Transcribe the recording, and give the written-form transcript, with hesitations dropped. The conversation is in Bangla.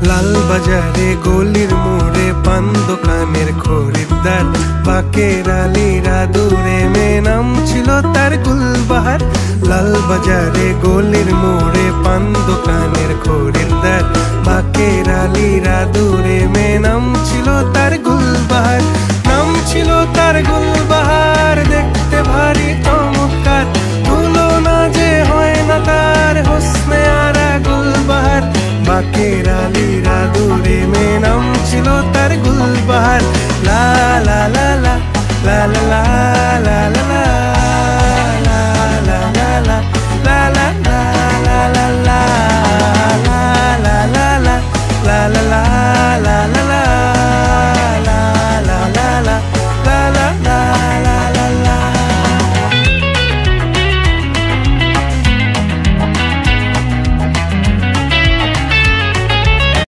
লাল বাজারে গলির মোড়ে পান দোকানের খরিদ্দার, বাকের আলীরা দূরে মেয়ে নাম ছিল তার গুলবাহার। লাল বাজারে গলির মোড়ে পান দোকানের খরিদ্দার, বাকের আলীরা দূরে মেয়ে নাম ছিল তার গুলবাহার। নাম ছিল তার গুলবাহার, দেখতে ভারী চমৎকার, তুলনা যে হয় না তার হোসনে আরা গুলবাহার। বাকের